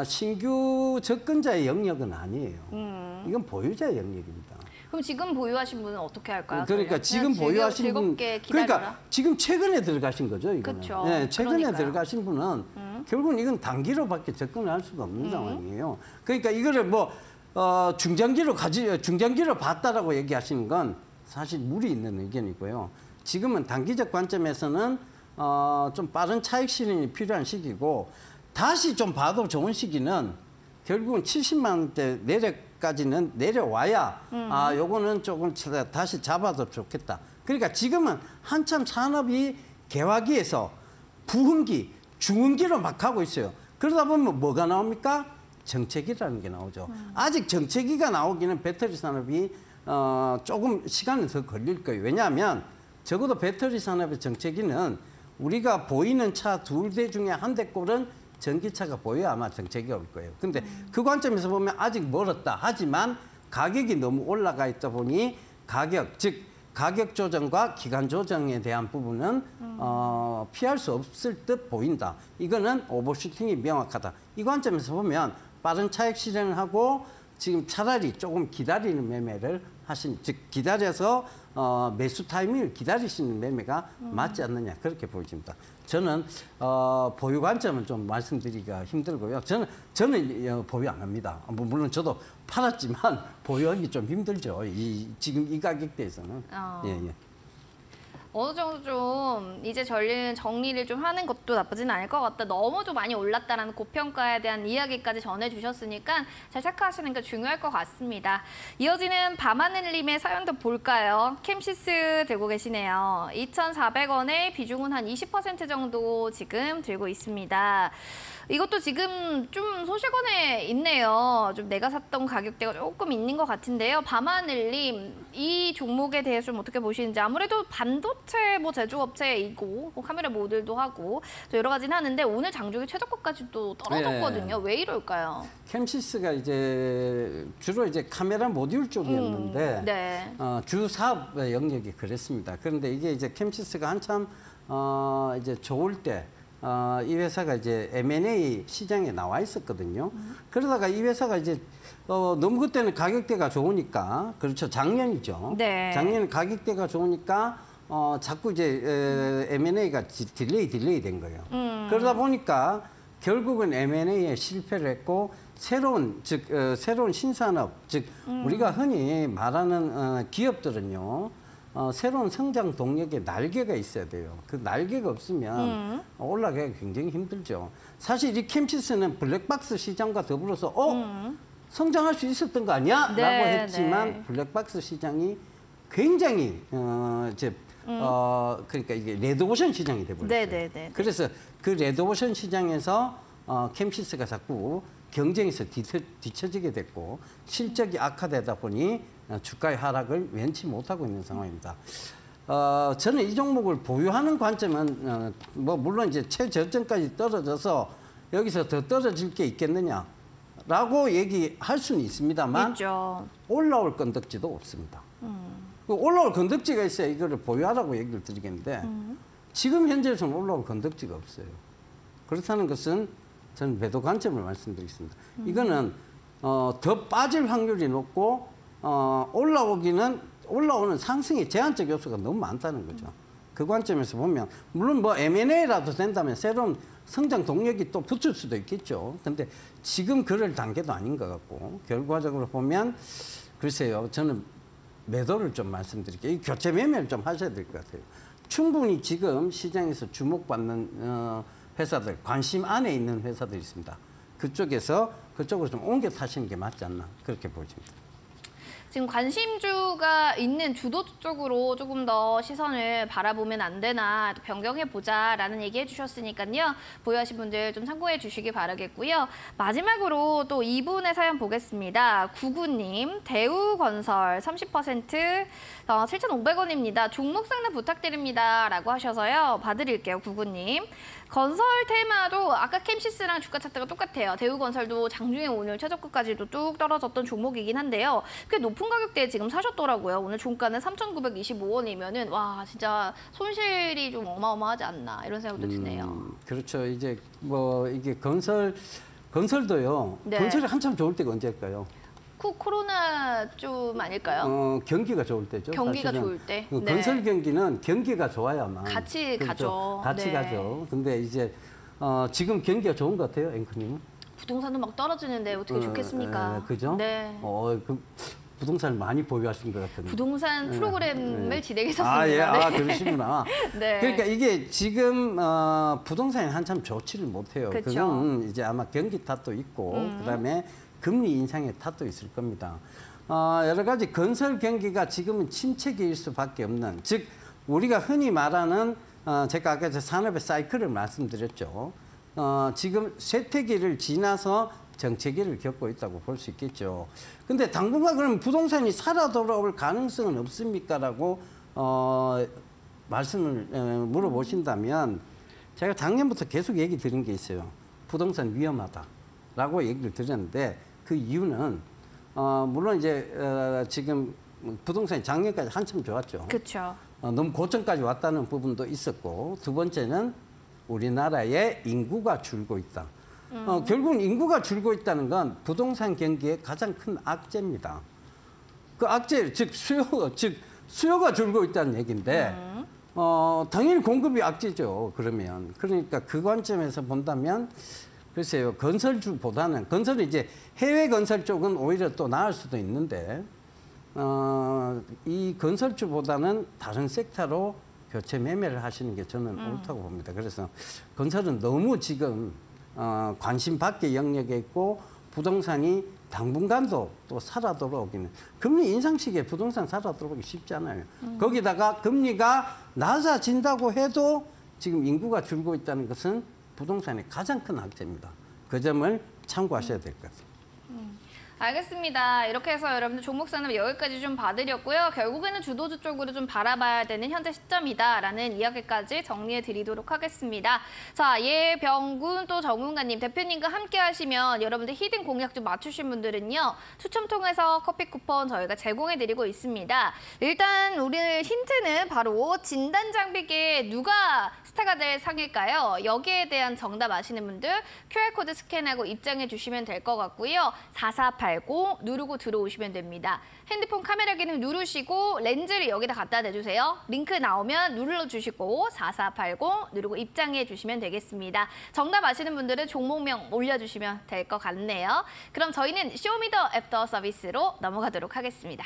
신규 접근자의 영역은 아니에요. 이건 보유자의 영역입니다. 그럼 지금 보유하신 분은 어떻게 할까요? 그러니까 저희가? 지금 그냥 보유하신 분, 즐겁게 기다려라. 그러니까 지금 최근에 들어가신 거죠, 이거는. 그쵸. 네, 최근에 그러니까요. 들어가신 분은 결국은 이건 단기로밖에 접근할 수가 없는 상황이에요. 그러니까 이거를 뭐 중장기로 봤다라고 얘기하시는 건 사실 무리 있는 의견이고요. 지금은 단기적 관점에서는 좀 빠른 차익 실현이 필요한 시기고 다시 좀 봐도 좋은 시기는 결국은 70만 원대 내려까지는 내려와야 요거는 조금 다시 잡아도 좋겠다. 그러니까 지금은 한참 산업이 개화기에서 부흥기, 중흥기로 막 가고 있어요. 그러다 보면 뭐가 나옵니까? 정체기라는 게 나오죠. 아직 정체기가 나오기는 배터리 산업이 조금 시간이 더 걸릴 거예요. 왜냐하면 적어도 배터리 산업의 정체기는 우리가 보이는 차 2대 중에 한 대 꼴은 전기차가 보여야 아마 정체기가 올 거예요. 근데 그 관점에서 보면 아직 멀었다. 하지만 가격이 너무 올라가 있다 보니 가격 조정과 기간 조정에 대한 부분은 피할 수 없을 듯 보인다. 이거는 오버슈팅이 명확하다. 이 관점에서 보면 빠른 차익 실현을 하고 지금 차라리 조금 기다리는 매매를 즉 기다려서 매수 타이밍을 기다리시는 매매가 맞지 않느냐 그렇게 보여집니다. 저는 보유 관점은 좀 말씀드리기가 힘들고요. 저는 보유 안 합니다. 물론 저도 팔았지만 보유하기 좀 힘들죠. 지금 이 가격대에서는. 예. 어느 정도 좀 이제 정리를 좀 하는 것도 나쁘진 않을 것 같다. 너무 좀 많이 올랐다라는 고평가에 대한 이야기까지 전해주셨으니까 잘 체크하시는 게 중요할 것 같습니다. 이어지는 밤하늘님의 사연도 볼까요? 캠시스 들고 계시네요. 2,400원에 비중은 한 20% 정도 지금 들고 있습니다. 이것도 지금 좀 소실권에 있네요. 좀 내가 샀던 가격대가 조금 있는 것 같은데요. 밤하늘님, 이 종목에 대해서 좀 어떻게 보시는지. 아무래도 반도체 제조업체이고 카메라 모듈도 하고 여러 가지는 하는데 오늘 장중에 최저가까지 또 떨어졌거든요. 왜 이럴까요? 캠시스가 이제 주로 이제 카메라 모듈 쪽이었는데 네. 주 사업 영역이 그랬습니다. 그런데 이게 이제 캠시스가 한참 이제 좋을 때 이 회사가 이제 M&A 시장에 나와 있었거든요. 그러다가 이 회사가 이제 너무 그때는 가격대가 좋으니까 그렇죠. 작년이죠. 네. 작년 가격대가 좋으니까 자꾸 이제 M&A가 딜레이 된 거예요. 그러다 보니까 결국은 M&A에 실패를 했고 새로운 신산업 즉 우리가 흔히 말하는 기업들은요. 새로운 성장 동력의 날개가 있어야 돼요. 그 날개가 없으면 올라가기가 굉장히 힘들죠. 사실 이 캠시스는 블랙박스 시장과 더불어서 성장할 수 있었던 거 아니야? 네, 라고 했지만 네. 블랙박스 시장이 굉장히 그러니까 이게 레드오션 시장이 돼버렸어요. 네. 그래서 그 레드오션 시장에서 캠시스가 자꾸 경쟁에서 뒤처지게 됐고 실적이 악화되다 보니 주가의 하락을 면치 못하고 있는 상황입니다. 저는 이 종목을 보유하는 관점은 뭐 물론 이제 최저점까지 떨어져서 여기서 더 떨어질 게 있겠느냐라고 얘기할 수는 있습니다만 있죠. 올라올 건덕지도 없습니다. 그 올라올 건덕지가 있어야 이거를 보유하라고 얘기를 드리겠는데 지금 현재에서는 올라올 건덕지가 없어요. 그렇다는 것은 저는 매도 관점을 말씀드리겠습니다. 이거는 더 빠질 확률이 높고 올라오는 상승의 제한적 요소가 너무 많다는 거죠. 그 관점에서 보면 물론 뭐 M&A라도 된다면 새로운 성장 동력이 또 붙을 수도 있겠죠. 근데 지금 그럴 단계도 아닌 것 같고 결과적으로 보면 글쎄요. 저는 매도를 좀 말씀드릴게요. 이 교체 매매를 좀 하셔야 될 것 같아요. 충분히 지금 시장에서 주목받는 회사들, 관심 안에 있는 회사들이 있습니다. 그쪽으로 좀 옮겨 타시는 게 맞지 않나 그렇게 보여집니다. 지금 관심주가 있는 주도주 쪽으로 조금 더 시선을 바라보면 안 되나 또 변경해보자라는 얘기 해주셨으니까요. 보유하신 분들 좀 참고해 주시기 바라겠고요. 마지막으로 또 이분의 사연 보겠습니다. 99님, 대우건설 30% 7,500원입니다. 종목 상담 부탁드립니다. 라고 하셔서요. 봐드릴게요, 99님. 건설 테마도 아까 캠시스랑 주가 차트가 똑같아요. 대우건설도 장중에 오늘 최저가까지도 뚝 떨어졌던 종목이긴 한데요. 꽤 높은 가격대에 지금 사셨더라고요. 오늘 종가는 3,925원이면은 와 진짜 손실이 좀 어마어마하지 않나 이런 생각도 드네요. 그렇죠. 이제 뭐 이게 건설도요. 네. 건설이 한참 좋을 때가 언제일까요? 코로나 좀 아닐까요? 경기가 좋을 때죠. 경기가 사실은. 좋을 때. 건설 경기는 경기가 좋아야만 같이 그렇죠. 가죠. 같이 네. 가죠. 근데 이제 지금 경기가 좋은 것 같아요, 앵커님은? 부동산도 막 떨어지는데 어떻게 좋겠습니까? 그죠? 네. 부동산을 많이 보유하신 것 같은데. 부동산 프로그램을 네. 진행했었습니다. 예. 네. 그러시구나. 네. 그러니까 이게 지금 부동산이 한참 좋지를 못해요. 그쵸. 그건 이제 아마 경기 탓도 있고 그다음에 금리 인상의 탓도 있을 겁니다. 여러 가지 건설 경기가 지금은 침체기일 수밖에 없는, 즉 우리가 흔히 말하는 제가 아까 산업의 사이클을 말씀드렸죠. 지금 쇠퇴기를 지나서 정체기를 겪고 있다고 볼 수 있겠죠. 근데 당분간 그럼 부동산이 살아 돌아올 가능성은 없습니까?라고 말씀을 물어보신다면 제가 작년부터 계속 얘기 드린 게 있어요. 부동산 위험하다라고 얘기를 드렸는데 그 이유는 물론 이제 지금 부동산이 작년까지 한참 좋았죠. 그렇죠. 너무 고점까지 왔다는 부분도 있었고, 두 번째는 우리나라의 인구가 줄고 있다. 결국은 인구가 줄고 있다는 건 부동산 경기의 가장 큰 악재입니다. 그 악재, 즉 수요가 줄고 있다는 얘기인데, 당연히 공급이 악재죠. 그러니까 그 관점에서 본다면, 글쎄요, 건설주보다는, 건설은 이제 해외 건설 쪽은 오히려 또 나을 수도 있는데, 이 건설주보다는 다른 섹터로 교체 매매를 하시는 게 저는 옳다고 봅니다. 그래서 건설은 너무 지금 관심 밖의 영역에 있고, 부동산이 당분간도 또 살아 돌아오기는, 금리 인상 시기에 부동산 살아 돌아오기 쉽지 않아요. 거기다가 금리가 낮아진다고 해도 지금 인구가 줄고 있다는 것은 부동산의 가장 큰 악재입니다. 그 점을 참고하셔야 될 것 같습니다. 알겠습니다. 이렇게 해서 여러분들 종목 산업 여기까지 좀 봐드렸고요. 결국에는 주도주 쪽으로 좀 바라봐야 되는 현재 시점이다라는 이야기까지 정리해 드리도록 하겠습니다. 자, 예병군 또 정훈가님 대표님과 함께 하시면 여러분들 히든 공약 좀 맞추신 분들은요. 추첨 통해서 커피 쿠폰 저희가 제공해 드리고 있습니다. 일단 오늘 힌트는 바로 진단 장비계 누가 스타가 될 상일까요? 여기에 대한 정답 아시는 분들 QR코드 스캔하고 입장해 주시면 될 것 같고요. 4480 누르고 들어오시면 됩니다. 핸드폰 카메라 기능 누르시고 렌즈를 여기다 갖다 대주세요. 링크 나오면 눌러주시고 4480 누르고 입장해 주시면 되겠습니다. 정답 아시는 분들은 종목명 올려주시면 될 것 같네요. 그럼 저희는 쇼미더 애프터 서비스로 넘어가도록 하겠습니다.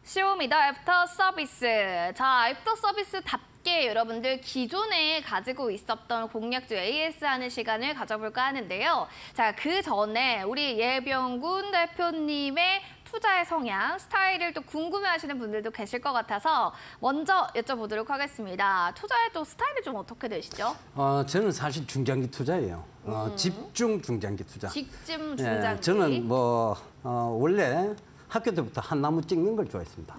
쇼미더 애프터 서비스. 자, 애프터 서비스답게 여러분들 기존에 가지고 있었던 공략주 AS 하는 시간을 가져볼까 하는데요. 자, 그 전에 우리 예병군 대표님의 투자의 성향, 스타일을 또 궁금해하시는 분들도 계실 것 같아서 먼저 여쭤보도록 하겠습니다. 투자의 또 스타일이 좀 어떻게 되시죠? 저는 사실 중장기 투자예요. 집중 중장기 투자. 집중 중장기. 저는 원래 학교 때부터 한 나무 찍는 걸 좋아했습니다.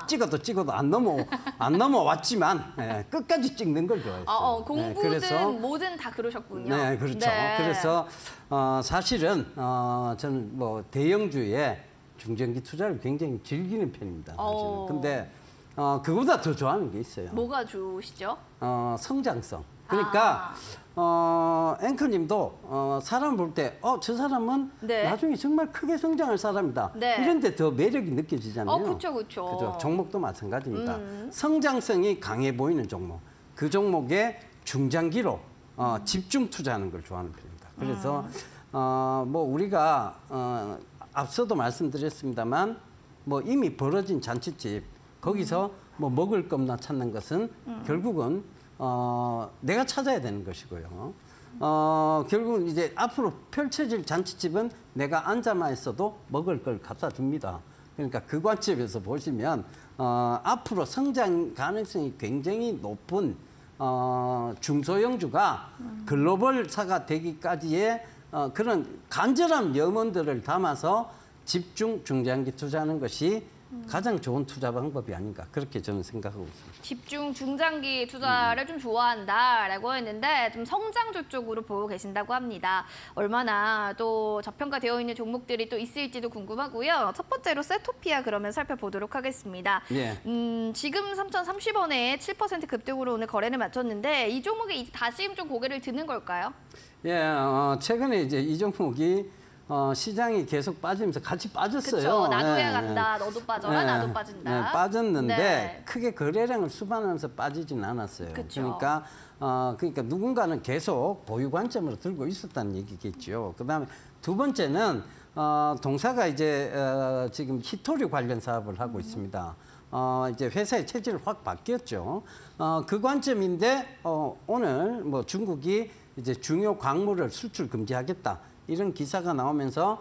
찍어도 안 넘어왔지만 끝까지 찍는 걸 좋아했어요. 공부든 뭐든 다 그러셨군요. 네, 그렇죠. 네. 그래서 사실은 저는 대형주에 중장기 투자를 굉장히 즐기는 편입니다. 사실은. 근데 그보다 더 좋아하는 게 있어요. 뭐가 좋으시죠? 성장성. 그러니까 앵커님도 사람 볼 때 저 사람은 나중에 정말 크게 성장할 사람이다. 이런데 더 매력이 느껴지잖아요. 그렇죠. 종목도 마찬가지입니다. 성장성이 강해 보이는 종목. 그 종목에 중장기로 집중 투자하는 걸 좋아하는 편입니다. 그래서 뭐 우리가 앞서도 말씀드렸습니다만 뭐 이미 벌어진 잔치집 거기서 뭐 먹을 것나 찾는 것은 결국은 내가 찾아야 되는 것이고요. 결국은 이제 앞으로 펼쳐질 잔치집은 내가 앉아만 있어도 먹을 걸 갖다 줍니다. 그러니까 그 관점에서 보시면 앞으로 성장 가능성이 굉장히 높은 중소형주가 글로벌사가 되기까지의 그런 간절한 염원들을 담아서 집중 중장기 투자하는 것이 가장 좋은 투자 방법이 아닌가 그렇게 저는 생각하고 있습니다. 집중 중장기 투자를 좀 좋아한다라고 했는데 좀 성장주 쪽으로 보고 계신다고 합니다. 얼마나 또 저평가되어 있는 종목들이 또 있을지도 궁금하고요. 첫 번째로 세토피아 그러면 살펴보도록 하겠습니다. 예. 지금 3,030원에 7% 급등으로 오늘 거래를 마쳤는데 이 종목이 다시 좀 고개를 드는 걸까요? 예, 최근에 이제 이 종목이 시장이 계속 빠지면서 같이 빠졌어요. 그렇죠. 나도야 예, 간다. 너도 빠져라. 나도 빠진다. 빠졌는데 네. 크게 거래량을 수반하면서 빠지진 않았어요. 그쵸. 그러니까 누군가는 계속 보유 관점으로 들고 있었다는 얘기겠죠. 그다음에 두 번째는 동사가 이제 지금 히토류 관련 사업을 하고 있습니다. 이제 회사의 체질을 확 바뀌었죠. 그 관점인데 오늘 뭐 중국이 이제 중요 광물을 수출 금지하겠다. 이런 기사가 나오면서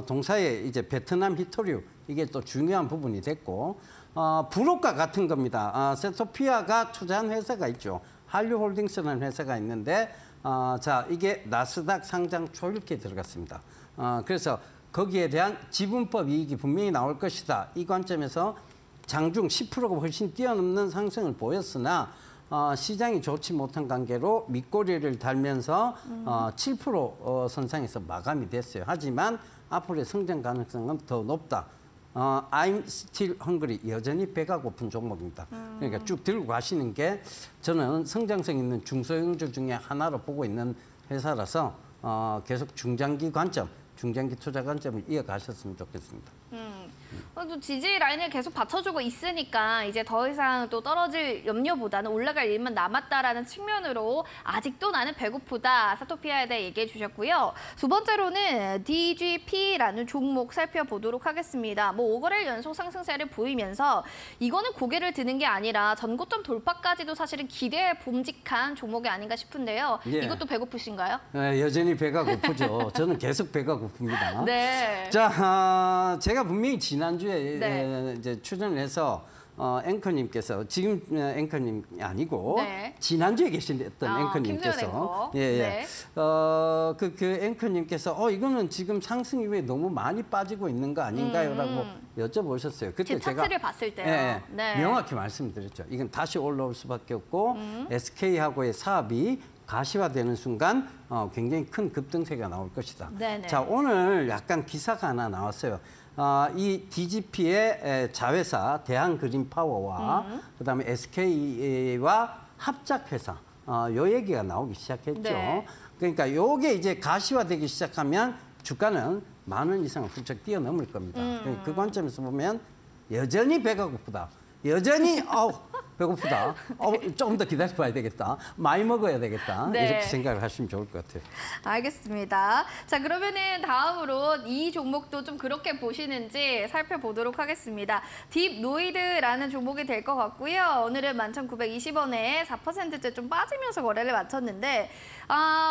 동사의 이제 베트남 히토류 이게 또 중요한 부분이 됐고 브로커 같은 겁니다. 세토피아가 투자한 회사가 있죠. 한류홀딩스라는 회사가 있는데 자 이게 나스닥 상장 초일기에 들어갔습니다. 그래서 거기에 대한 지분법 이익이 분명히 나올 것이다. 이 관점에서 장중 10%가 훨씬 뛰어넘는 상승을 보였으나 시장이 좋지 못한 관계로 밑꼬리를 달면서 7% 선상에서 마감이 됐어요. 하지만 앞으로의 성장 가능성은 더 높다. I'm still hungry. 여전히 배가 고픈 종목입니다. 그러니까 쭉 들고 가시는 게 저는 성장성 있는 중소형주 중에 하나로 보고 있는 회사라서 계속 중장기 관점, 중장기 투자 관점을 이어가셨으면 좋겠습니다. 또 지지 라인을 계속 받쳐주고 있으니까 이제 더 이상 또 떨어질 염려보다는 올라갈 일만 남았다라는 측면으로 아직도 나는 배고프다. 사토피아에 대해 얘기해 주셨고요. 두 번째로는 DGP라는 종목 살펴보도록 하겠습니다. 뭐 5거래일 연속 상승세를 보이면서 이거는 고개를 드는 게 아니라 전고점 돌파까지도 사실은 기대에 봄직한 종목이 아닌가 싶은데요. 예. 이것도 배고프신가요? 네, 여전히 배가 고프죠. 저는 계속 배가 고픕니다. 네. 자, 제가 분명히 지난주에 네. 이제 출연을 해서 앵커님께서 지금 앵커님이 아니고 네. 지난주에 계신 어떤 김소연 앵커. 앵커님께서 예. 네. 그 앵커님께서 이거는 지금 상승 이후에 너무 많이 빠지고 있는 거 아닌가요라고 여쭤보셨어요. 그때 제 차트를 봤을 때요. 예, 네. 명확히 말씀드렸죠. 이건 다시 올라올 수밖에 없고 SK하고의 사업이 가시화되는 순간 굉장히 큰 급등세가 나올 것이다. 네네. 자, 오늘 약간 기사가 하나 나왔어요. 이 DGP의 자회사 대한그린파워와 그다음에 SK와 합작회사 요 얘기가 나오기 시작했죠. 네. 그러니까 요게 이제 가시화되기 시작하면 주가는 10,000원 이상 훌쩍 뛰어넘을 겁니다. 그 관점에서 보면 여전히 배가 고프다. 여전히 배고프다. 조금 더 기다려봐야 되겠다. 많이 먹어야 되겠다. 네. 이렇게 생각을 하시면 좋을 것 같아요. 알겠습니다. 자, 그러면은 다음으로 이 종목도 좀 그렇게 보시는지 살펴보도록 하겠습니다. 딥노이드라는 종목이 될 것 같고요. 오늘은 11,920원에 4%째 좀 빠지면서 거래를 마쳤는데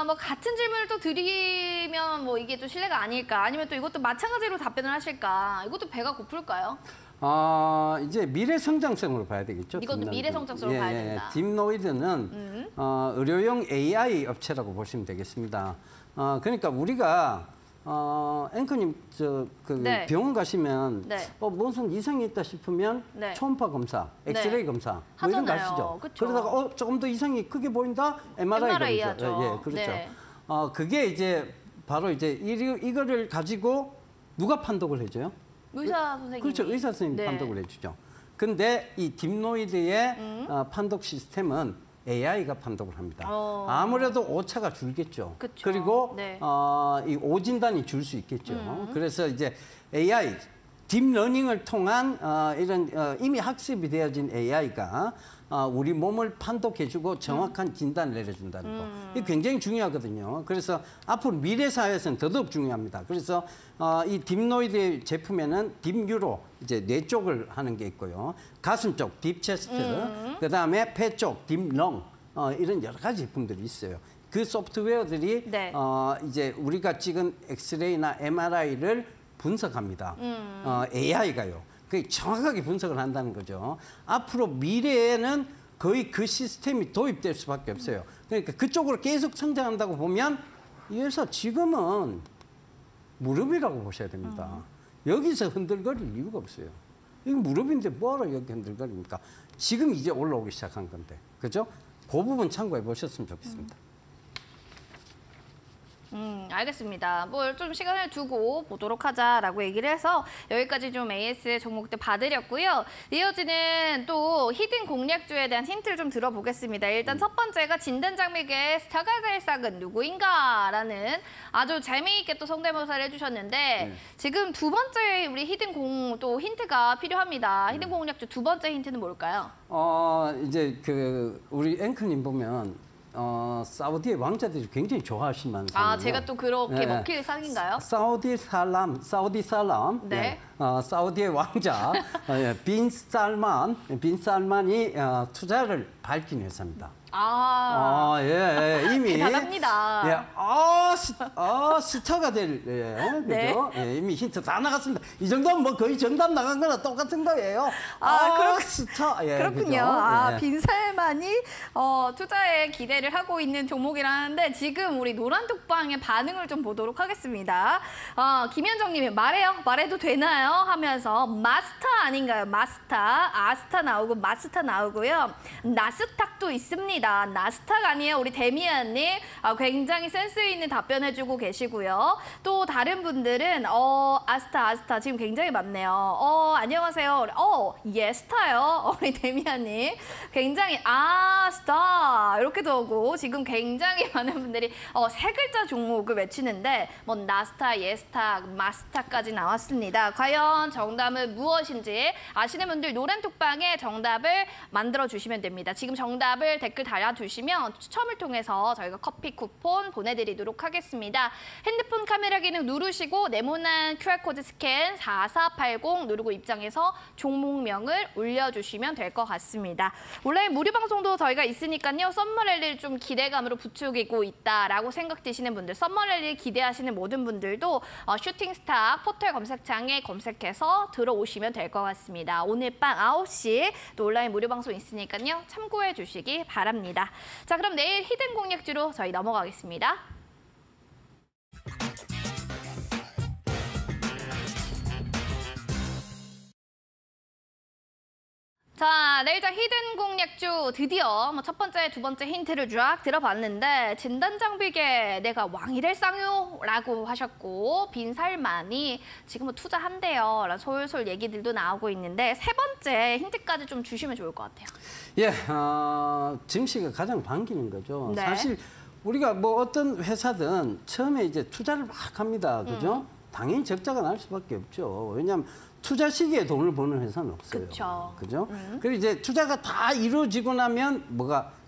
뭐 같은 질문을 또 드리면 뭐 이게 또 실례가 아닐까? 아니면 또 이것도 마찬가지로 답변을 하실까? 이것도 배가 고플까요? 이제 미래 성장성으로 봐야 되겠죠. 이것도 미래 성장성으로 봐야 된다. 딥노이드는 의료용 AI 업체라고 보시면 되겠습니다. 그러니까 우리가 앵커님 네. 병원 가시면 네. 무슨 이상이 있다 싶으면 네. 초음파 검사, 엑스레이 네. 검사 뭐 이런 거 하잖아요. 아시죠? 그쵸. 그러다가 조금 더 이상이 크게 보인다? MRI 검사. 하죠. 예, 그렇죠. 네. 그게 이제 바로 이제 이거를 가지고 누가 판독을 해줘요? 의사 선생님이. 그렇죠. 의사 선생님이 네. 판독을 해주죠. 근데 이 딥노이드의 판독 시스템은 AI가 판독을 합니다. 아무래도 오차가 줄겠죠. 그쵸. 그리고 네. 이 오진단이 줄 수 있겠죠. 그래서 이제 AI 딥러닝을 통한 이런 이미 학습이 되어진 AI가 우리 몸을 판독해주고 정확한 진단을 내려준다는 거. 이게 굉장히 중요하거든요. 그래서 앞으로 미래 사회에서는 더더욱 중요합니다. 그래서 이 딥노이드 제품에는 딥뉴로 이제 뇌 쪽을 하는 게 있고요. 가슴 쪽 딥체스트, 그다음에 폐 쪽 딥렁 이런 여러 가지 제품들이 있어요. 그 소프트웨어들이 네. 이제 우리가 찍은 엑스레이나 MRI를 분석합니다. AI가요. 그 정확하게 분석을 한다는 거죠. 앞으로 미래에는 거의 그 시스템이 도입될 수밖에 없어요. 그러니까 그쪽으로 계속 성장한다고 보면 이 회사 지금은 무릎이라고 보셔야 됩니다. 여기서 흔들거릴 이유가 없어요. 이거 무릎인데 뭐하러 여기 흔들거립니까? 지금 이제 올라오기 시작한 건데. 그죠? 그 부분 참고해 보셨으면 좋겠습니다. 알겠습니다. 뭐 좀 시간을 두고 보도록 하자라고 얘기를 해서 여기까지 좀 AS 종목들 봐드렸고요. 이어지는 또 히든 공략주에 대한 힌트를 좀 들어보겠습니다. 일단 첫 번째가 진단장비계의 스타가 될 싹은 누구인가라는 아주 재미있게 또 성대모사를 해주셨는데 지금 두 번째 우리 히든 공 또 힌트가 필요합니다. 히든 공략주 두 번째 힌트는 뭘까요? 이제 그 우리 앵커님 보면 사우디의 왕자들이 굉장히 좋아하시는 상이에요. 제가 또 그렇게 먹힐 상인가요? 사우디 살람. 네. 사우디의 왕자 빈 살만이 투자를 밝힌 회사입니다. 예, 이미 대단합니다. 예, 스타가 될, 그죠? 예, 이미 힌트 다 나갔습니다. 이 정도면 뭐 거의 정답 나간 거나 똑같은 거예요. 스타. 예, 그렇군요. 그죠? 예. 빈살만이 투자에 기대를 하고 있는 종목이라는데 지금 우리 노란톡방의 반응을 좀 보도록 하겠습니다. 김현정님이 말해도 되나요? 하면서 마스터 아닌가요? 마스터, 아스타 나오고 마스터 나오고요. 나스닥도 있습니다. 나스닥 아니에요. 우리 데미안님 굉장히 센스 있는 답변해주고 계시고요. 또 다른 분들은 아스타 지금 굉장히 많네요. 안녕하세요. 예 스타요. 우리 데미안님 굉장히 스타 이렇게도 오고 지금 굉장히 많은 분들이 세 글자 종목을 외치는데 뭐 나스타, 예스타, 마스타까지 나왔습니다. 과연 정답은 무엇인지 아시는 분들 노란톡방에 정답을 만들어 주시면 됩니다. 지금 정답을 댓글 달아주시면 추첨을 통해서 저희가 커피 쿠폰 보내드리도록 하겠습니다. 핸드폰 카메라 기능 누르시고 네모난 QR코드 스캔 4480 누르고 입장해서 종목명을 올려주시면 될 것 같습니다. 온라인 무료 방송도 저희가 있으니까요. 썸머랠리를 좀 기대감으로 부추기고 있다라고 생각되시는 분들, 썸머랠리 기대하시는 모든 분들도 슈팅스타 포털 검색창에 검색해서 들어오시면 될 것 같습니다. 오늘 밤 9시 또 온라인 무료 방송 있으니까요. 참고해 주시기 바랍니다. 자, 그럼 내일 히든 공략주로 저희 넘어가겠습니다. 자, 내일장 히든 공략주 드디어 첫 번째, 두 번째 힌트를 쫙 들어봤는데 진단장비계 내가 왕이 될 쌍요라고 하셨고 빈살만이 지금은 투자한대요 라는 솔솔 얘기들도 나오고 있는데 세 번째 힌트까지 좀 주시면 좋을 것 같아요. 예, 증시가 가장 반기는 거죠. 네. 사실 우리가 뭐 어떤 회사든 처음에 이제 투자를 막 합니다. 그죠? 당연히 적자가 날 수밖에 없죠. 왜냐하면 투자 시기에 돈을 버는 회사는 없어요. 그죠? 그리고 이제 투자가 다 이루어지고 나면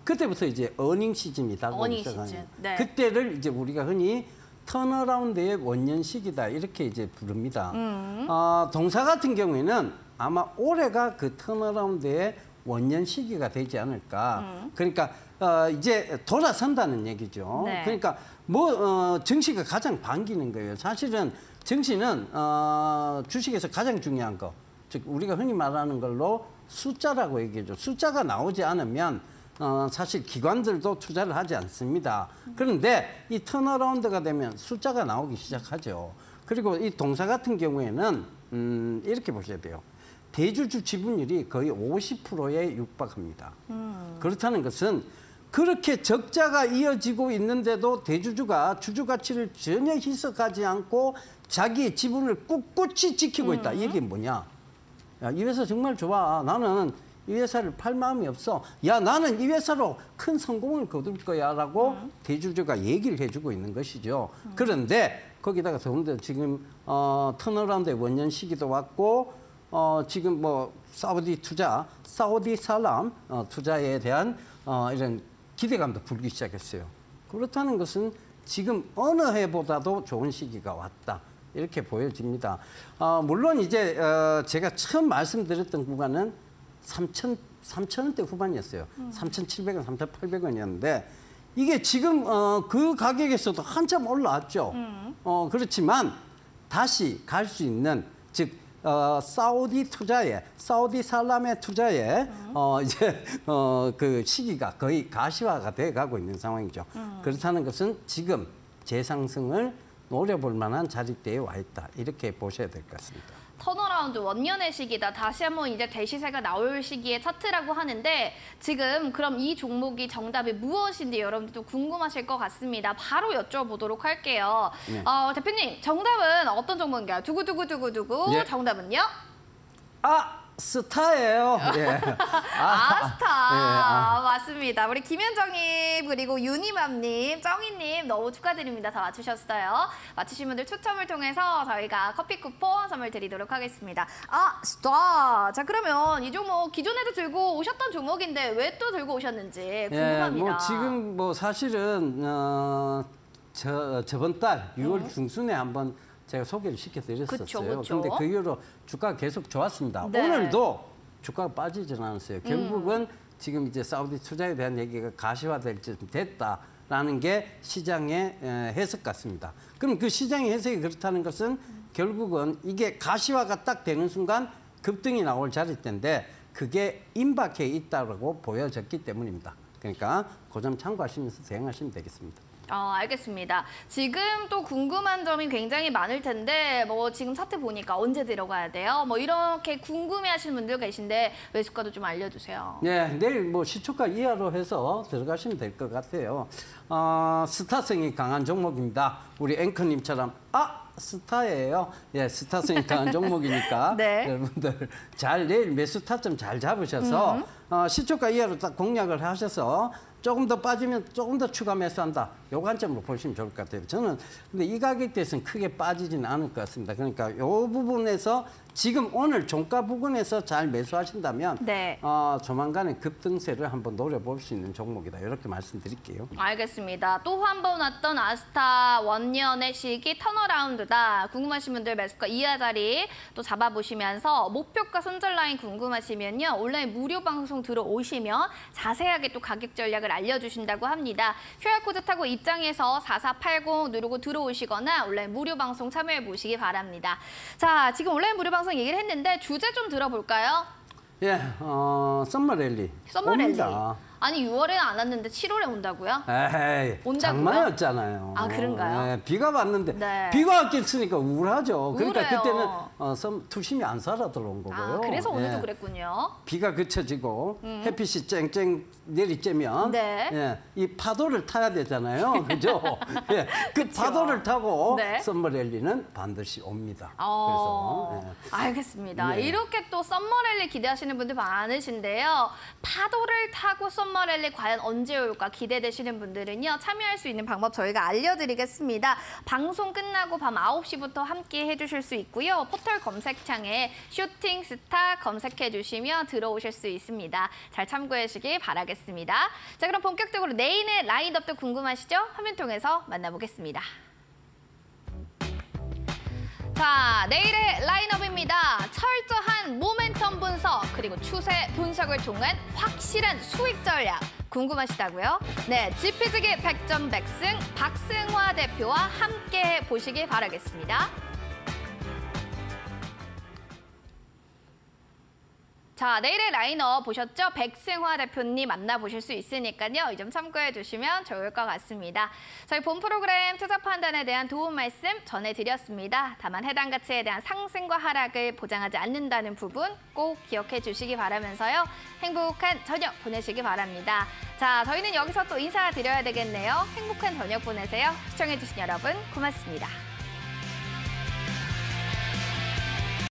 그때부터 이제 어닝 시즌이 다가오기 시작하는. 네. 그때를 이제 우리가 흔히 턴어라운드의 원년 시기다 이렇게 이제 부릅니다. 동사 같은 경우에는 아마 올해가 그 턴어라운드의 원년 시기가 되지 않을까. 그러니까 이제 돌아선다는 얘기죠. 네. 그러니까 증시가 가장 반기는 거예요. 사실은 증시는 주식에서 가장 중요한 거, 즉 우리가 흔히 말하는 걸로 숫자라고 얘기하죠. 숫자가 나오지 않으면 사실 기관들도 투자를 하지 않습니다. 그런데 이 턴어라운드가 되면 숫자가 나오기 시작하죠. 그리고 이 동사 같은 경우에는 이렇게 보셔야 돼요. 대주주 지분율이 거의 50%에 육박합니다. 그렇다는 것은 그렇게 적자가 이어지고 있는데도 대주주가 주주 가치를 전혀 희석하지 않고 자기의 지분을 꿋꿋이 지키고 있다. 이게 뭐냐? 야, 이 회사 정말 좋아. 나는 이 회사를 팔 마음이 없어. 야, 나는 이 회사로 큰 성공을 거둘 거야 라고 대주주가 얘기를 해주고 있는 것이죠. 그런데 거기다가 더군다나 지금 턴어라운드의 원년 시기도 왔고 지금 뭐 사우디 살람 투자에 대한 이런 기대감도 불기 시작했어요. 그렇다는 것은 지금 어느 해보다도 좋은 시기가 왔다. 이렇게 보여집니다. 물론 이제 제가 처음 말씀드렸던 구간은 3,000원대 후반이었어요. 3,700원, 3,800원이었는데 이게 지금 그 가격에서도 한참 올라왔죠. 그렇지만 다시 갈 수 있는 즉 사우디 살람의 투자에 이제 그 시기가 거의 가시화가 돼 가고 있는 상황이죠. 그렇다는 것은 지금 재상승을 노려볼 만한 자리대에 와 있다. 이렇게 보셔야 될 것 같습니다. 턴어라운드 원년의 시기다. 다시 한번 이제 대시세가 나올 시기의 차트라고 하는데 지금 그럼 이 종목이 정답이 무엇인지 여러분들도 궁금하실 것 같습니다. 바로 여쭤보도록 할게요. 네. 대표님, 정답은 어떤 종목인가요? 두구두구두구두구. 예. 정답은요? 스타예요. 예. 스타. 예, 맞습니다. 우리 김현정님, 그리고 유니맘님, 정희님 너무 축하드립니다. 다 맞추셨어요. 맞추신 분들 추첨을 통해서 저희가 커피 쿠폰 선물 드리도록 하겠습니다. 스타. 자, 그러면 이 종목 기존에도 들고 오셨던 종목인데 왜 또 들고 오셨는지 궁금합니다. 예, 뭐 지금 뭐 사실은 저번 달 6월 중순에 한번 제가 소개를 시켜드렸었어요. 그런데 그 이후로 주가가 계속 좋았습니다. 네. 오늘도 주가가 빠지진 않았어요. 결국은 지금 이제 사우디 투자에 대한 얘기가 가시화될 쯤 됐다라는 게 시장의 해석 같습니다. 그럼 그 시장의 해석이 그렇다는 것은 결국은 이게 가시화가 딱 되는 순간 급등이 나올 자리대인데 그게 임박해 있다고 보여졌기 때문입니다. 그러니까 그 점 참고하시면서 대응하시면 되겠습니다. 알겠습니다. 지금 또 궁금한 점이 굉장히 많을 텐데 뭐 지금 차트 보니까 언제 들어가야 돼요? 뭐 이렇게 궁금해하시는 분들 계신데 매수가도 좀 알려주세요. 네, 내일 뭐 시초가 이하로 해서 들어가시면 될 것 같아요. 스타성이 강한 종목입니다. 우리 앵커님처럼 스타예요. 예, 스타성이 강한 종목이니까 네. 여러분들 잘 내일 매수 타점 잘 잡으셔서 시초가 이하로 딱 공략을 하셔서 조금 더 빠지면 조금 더 추가 매수한다. 요 관점으로 보시면 좋을 것 같아요. 저는 근데 이 가격대에서는 크게 빠지지는 않을 것 같습니다. 그러니까 요 부분에서 지금 오늘 종가 부근에서 잘 매수하신다면 네. 조만간에 급등세를 한번 노려볼 수 있는 종목이다. 이렇게 말씀드릴게요. 알겠습니다. 또 한 번 왔던 아스타 원년의 시기 턴어라운드다. 궁금하신 분들 매수가 이하 자리 또 잡아보시면서 목표가 손절 라인 궁금하시면요. 온라인 무료 방송 들어오시면 자세하게 또 가격 전략을 알려주신다고 합니다. QR코드 타고 입장해서 4480 누르고 들어오시거나 온라인 무료 방송 참여해 보시기 바랍니다. 자, 지금 온라인 무료 방송 얘기를 했는데 주제 좀 들어볼까요? 예, 썸머랠리. 썸머랠리. 아니 6월에는 안 왔는데 7월에 온다고요? 에이, 온다고요? 장마였잖아요. 그런가요? 예, 비가 왔는데 네. 비가 왔겠으니까 우울하죠. 그러니까 우울해요. 그때는 투심이 안 살아 들어온 거고요. 그래서 오늘도 예. 그랬군요. 비가 그쳐지고 햇빛이 쨍쨍 내리쬐면 네. 예, 이 파도를 타야 되잖아요. 그죠? 예, 그 그쵸. 파도를 타고 네. 썸머랠리는 반드시 옵니다. 그래서 그래서 알겠습니다. 예. 이렇게 또 썸머랠리 기대하시는 분들 많으신데요. 파도를 타고 썸머랠리 과연 언제 올까 기대되시는 분들은요. 참여할 수 있는 방법 저희가 알려드리겠습니다. 방송 끝나고 밤 9시부터 함께 해주실 수 있고요. 포털 검색창에 슈팅스타 검색해주시면 들어오실 수 있습니다. 잘 참고하시길 바라겠습니다. 자, 그럼 본격적으로 내일의 라인업도 궁금하시죠? 화면 통해서 만나보겠습니다. 자, 내일의 라인업입니다. 철저한 모멘텀 분석, 그리고 추세 분석을 통한 확실한 수익 전략. 궁금하시다고요? 네, 지피지기 100점 100승 박승화 대표와 함께 보시길 바라겠습니다. 자, 내일의 라인업 보셨죠? 백승화 대표님 만나보실 수 있으니까요. 이 점 참고해 주시면 좋을 것 같습니다. 저희 본 프로그램 투자 판단에 대한 도움 말씀 전해드렸습니다. 다만 해당 가치에 대한 상승과 하락을 보장하지 않는다는 부분 꼭 기억해 주시기 바라면서요. 행복한 저녁 보내시기 바랍니다. 자, 저희는 여기서 또 인사드려야 되겠네요. 행복한 저녁 보내세요. 시청해 주신 여러분 고맙습니다.